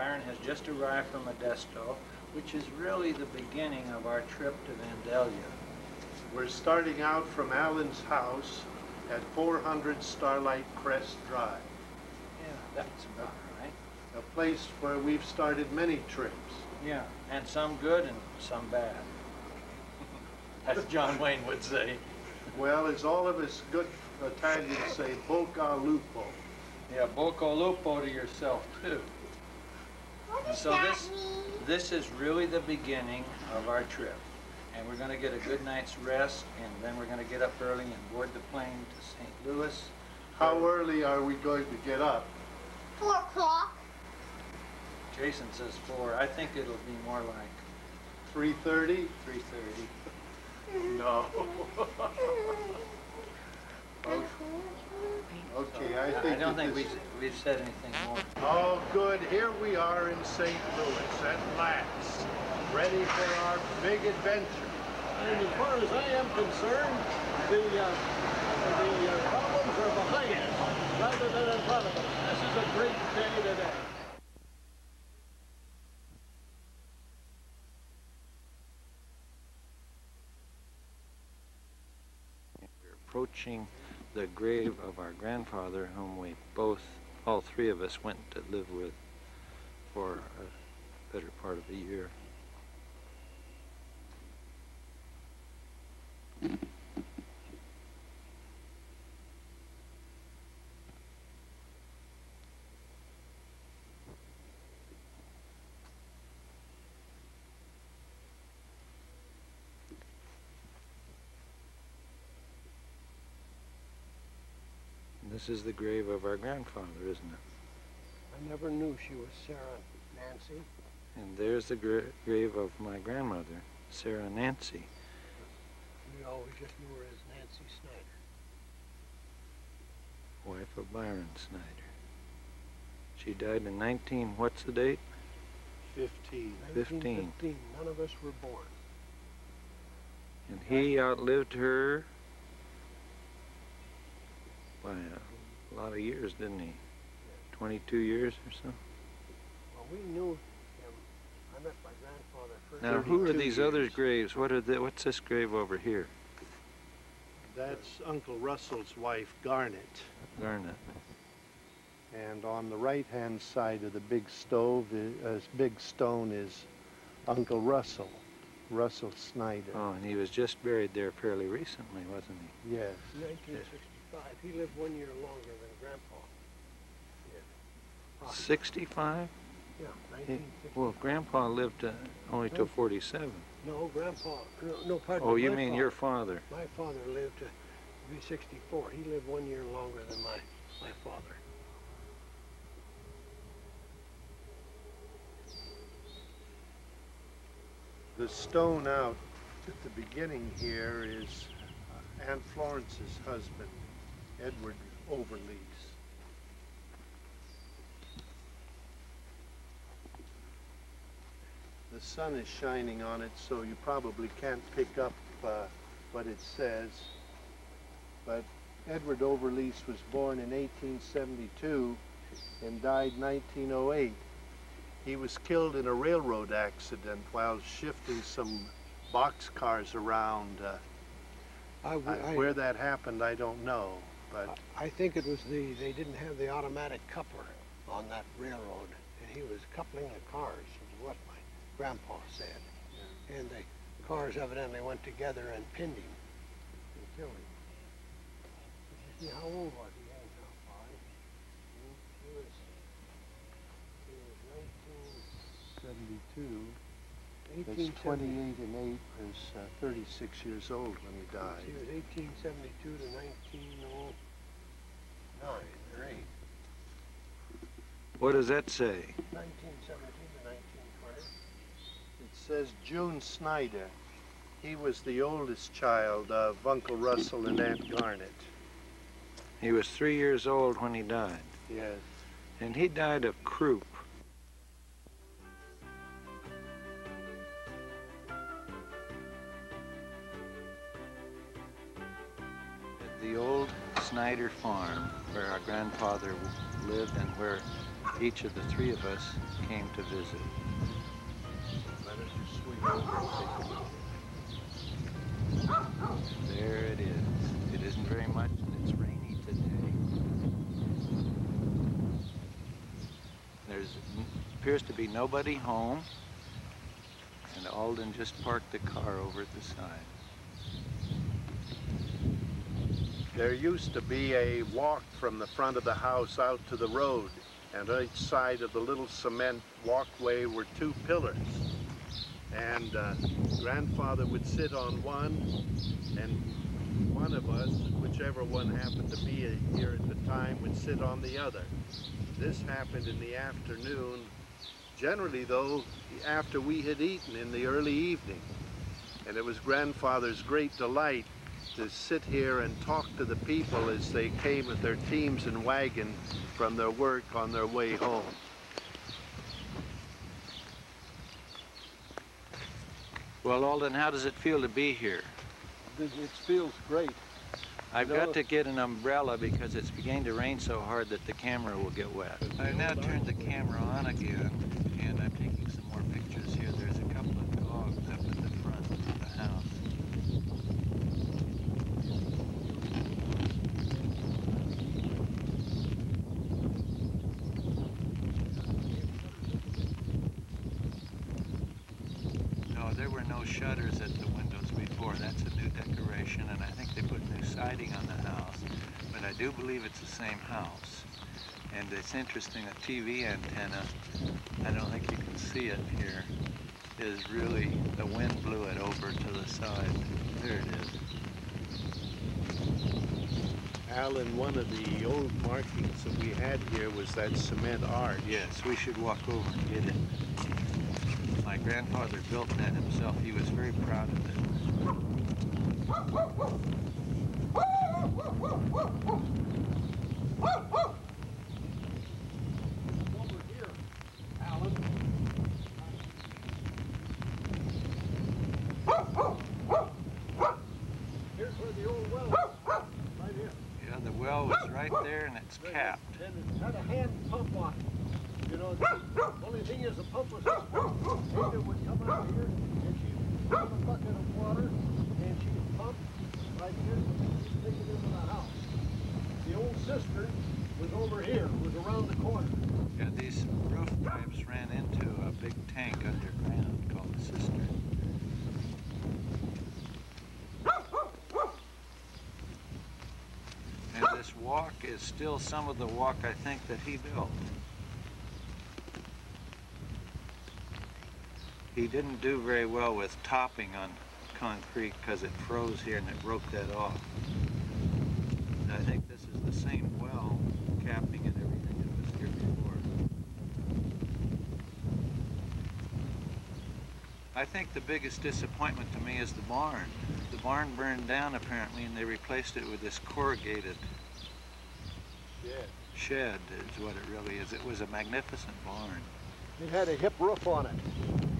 Byron has just arrived from Modesto, which is really the beginning of our trip to Vandalia. We're starting out from Alan's house at 400 Starlight Crest Drive. Yeah, that's about right. A place where we've started many trips. Yeah, and some good and some bad. As John Wayne would say. Well, as all of us good Italians say, bocca lupo. Yeah, bocca lupo to yourself, too. What does So that mean? this is really the beginning of our trip. And we're going to get a good night's rest, and then we're going to get up early and board the plane to St. Louis. How early are we going to get up? 4 o'clock. Jason says 4. I think it'll be more like 3:30? 3:30. No. Okay, I think I don't that think we've said anything more. Oh, good. Here we are in St. Louis at last, ready for our big adventure. And as far as I am concerned, the problems are behind us rather than in front of us. This is a great day today. We're approaching the grave of our grandfather, whom we all three of us went to live with for a better part of a year. This is the grave of our grandfather, isn't it? I never knew she was Sarah Nancy. And there's the grave of my grandmother, Sarah Nancy. We always just knew her as Nancy Snyder. Wife of Byron Snyder. She died in what's the date? 15. 1915. None of us were born. And he outlived her by a lot of years, didn't he? 22 years or so? Well, we knew him. I met my grandfather first. Now, who are 32 these years. other graves? What's this grave over here? That's Uncle Russell's wife, Garnet. Garnet. And on the right-hand side of the big big stone is Uncle Russell, Russell Snyder. Oh, and he was just buried there fairly recently, wasn't he? Yes. 1965. He lived 1 year longer than Grandpa did. 65? Yeah, 1965. Well, Grandpa lived only till 47. No, Grandpa, no, pardon Oh, me, you my mean father. your father? My father lived to be 64. He lived 1 year longer than my father. The stone out at the beginning here is Aunt Florence's husband, Edward Overlease. The sun is shining on it, so you probably can't pick up what it says. But Edward Overlease was born in 1872 and died 1908. He was killed in a railroad accident while shifting some boxcars around. Where that happened, I don't know. But I think it was they didn't have the automatic coupler on that railroad, and he was coupling the cars, is what my grandpa said. Yeah. And the cars evidently went together and pinned him and killed him. You see, how old was he anyhow, Polly? He was 72. That's 28 and 8 is 36 years old when he died. He was 1872 to 1909 or 8. What does that say? 1917 to 1920. It says June Snyder. He was the oldest child of Uncle Russell and Aunt Garnet. He was 3 years old when he died. Yes. And he died of croup. At the old Snyder farm where our grandfather lived and where each of the three of us came to visit. Let us just sweep over and take a look. There it is. It isn't very much, and it's rainy today. There appears to be nobody home, and Alden just parked the car over at the side. There used to be a walk from the front of the house out to the road, and on each side of the little cement walkway were two pillars. And Grandfather would sit on one, and one of us, whichever one happened to be here at the time, would sit on the other. This happened in the afternoon, generally though, after we had eaten in the early evening. And it was Grandfather's great delight to sit here and talk to the people as they came with their teams and wagon from their work on their way home. Well, Alden, how does it feel to be here? It feels great. I've got to get an umbrella because it's beginning to rain so hard that the camera will get wet. I've now turned the camera on again, and I'm taking some more pictures here. There's a couple of dogs up at the front of the house. No, there were no shutters at the windows before. That's a new decoration, and I think they put new siding on the house. But I do believe it's the same house. And it's interesting, a TV antenna, I don't think you can see it here, is really, the wind blew it over to the side. There it is. Alan, one of the old markings that we had here was that cement arch. Yes, we should walk over and get it. My grandfather built that himself. He was very proud of it. Over here, Alan. Here's where the old well is. Right here. Yeah, the well was right there and it's capped. And it had a hand pump on it. You know, the only thing is the pump was this big. Ada would come out here and she'd have a bucket of water and she'd pump right here and she'd take it into the house. The old cistern was over here, was around the corner. Yeah, these roof pipes ran into a big tank underground called the cistern. And this walk is still some of the walk, I think, that he built. He didn't do very well with topping on concrete because it froze here and it broke that off. I think this is the same well, capping and everything that was here before. I think the biggest disappointment to me is the barn. The barn burned down apparently and they replaced it with this corrugated shed is what it really is. It was a magnificent barn. It had a hip roof on it.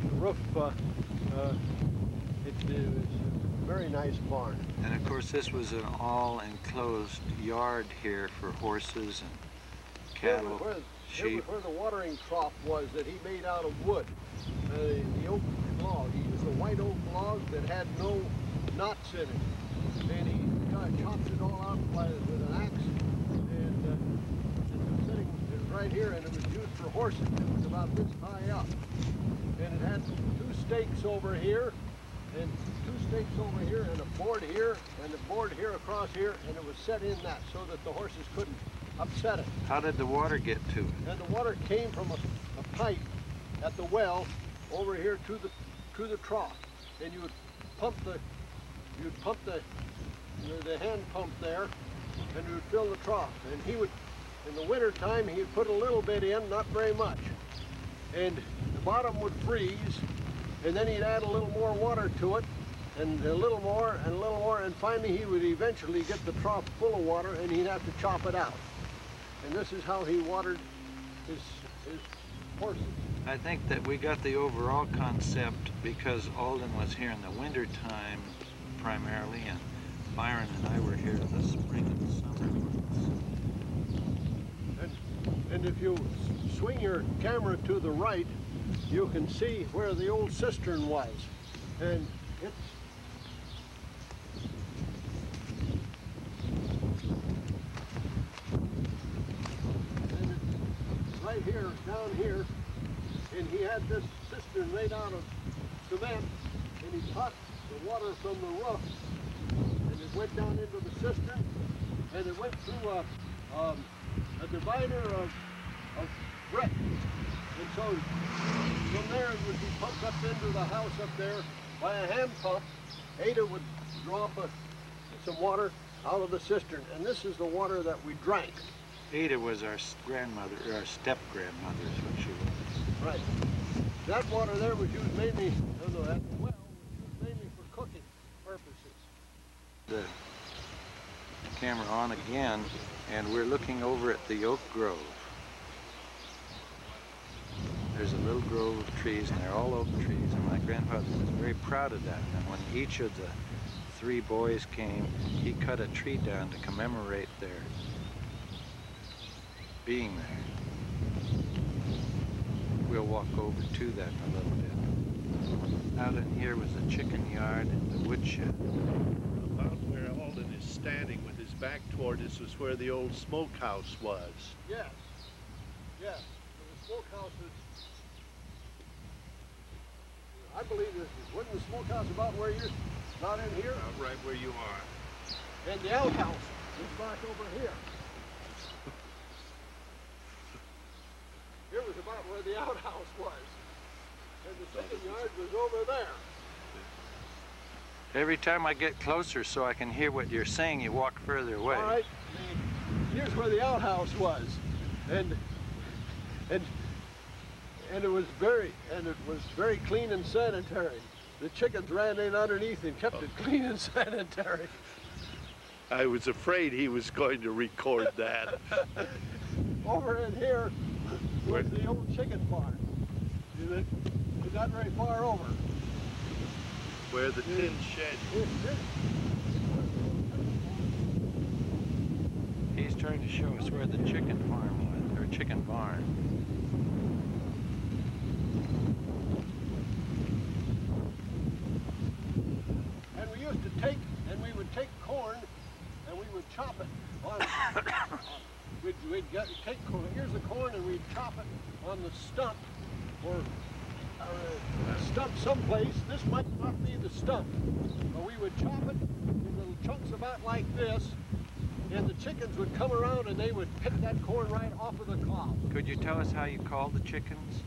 The roof, it was a very nice barn. And of course this was an all-enclosed yard here for horses and cattle, sheep. Where the watering trough was that he made out of wood. The oak log. He used a white oak log that had no knots in it. And he chopped it all out with an axe. And it was sitting right here, and it was used for horses. It was about this high up. And it had 2 stakes over here, and 2 stakes over here, and a board here, and a board here across here, and it was set in that so that the horses couldn't upset it. How did the water get to it? And the water came from a pipe at the well over here to the trough, and you would pump the hand pump there, and you would fill the trough. And he would, in the winter time, he'd put a little bit in, not very much, and the bottom would freeze, and then he'd add a little more water to it, and a little more, and a little more, and finally he would eventually get the trough full of water, and he'd have to chop it out. And this is how he watered his horses. I think that we got the overall concept because Alden was here in the winter time primarily, and Byron and I were here in the spring and summer months. And if you swing your camera to the right, you can see where the old cistern was. And it's right here, down here, and he had this cistern made out of cement, and he caught the water from the roof, and it went down into the cistern, and it went through a divider of brick. And so from there it would be pumped up into the house up there by a hand pump. Ada would draw up some water out of the cistern, and this is the water that we drank. Ada was our grandmother, or our step-grandmother is what she was. Right. That water there was used mainly, at the well, was used mainly for cooking purposes. The camera on again, and we're looking over at the oak grove. There's a little grove of trees, and they're all oak trees, and my grandfather was very proud of that. And when each of the 3 boys came, he cut a tree down to commemorate their being there. We'll walk over to that in a little bit. Out in here was the chicken yard and the woodshed. About where Alden is standing with his back toward us was where the old smokehouse was. Yes. Yes. The smokehouse is, I believe this is, wasn't the smokehouse about where you're, not in here? Right where you are. And the outhouse is back over here. Here was about where the outhouse was. And the chicken yard was over there. Every time I get closer so I can hear what you're saying, you walk further away. All right. Here's where the outhouse was. And it was very clean and sanitary. The chickens ran in underneath and kept it clean and sanitary. I was afraid he was going to record that. Over in here was the old chicken farm. It's not very far over. Where the tin shed is. He's trying to show us where the chicken farm was, or chicken barn. And we used to we would take corn and we would chop it on, we'd take corn, here's the corn, and we'd chop it on the stump, or a stump someplace. This might not be the stump, but we would chop it in little chunks about like this, and the chickens would come around and they would pick that corn right off of the cob. Could you tell us how you called the chickens?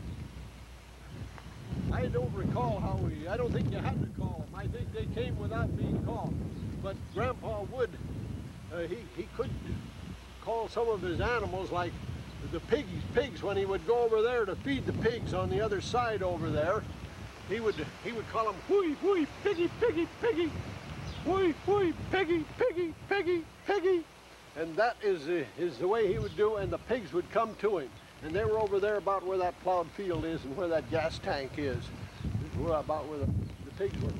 I don't recall how I don't think you had to call them. I think they came without being called. But Grandpa would, he could call some of his animals, like the pigs, when he would go over there to feed the pigs on the other side over there. He would call them, "Hooey, hooey, piggy, piggy, piggy, hooey, hooey, piggy, piggy, piggy, piggy." And that is the way he would do, and the pigs would come to him. And they were over there about where that plowed field is and where that gas tank is. About where the pigs were.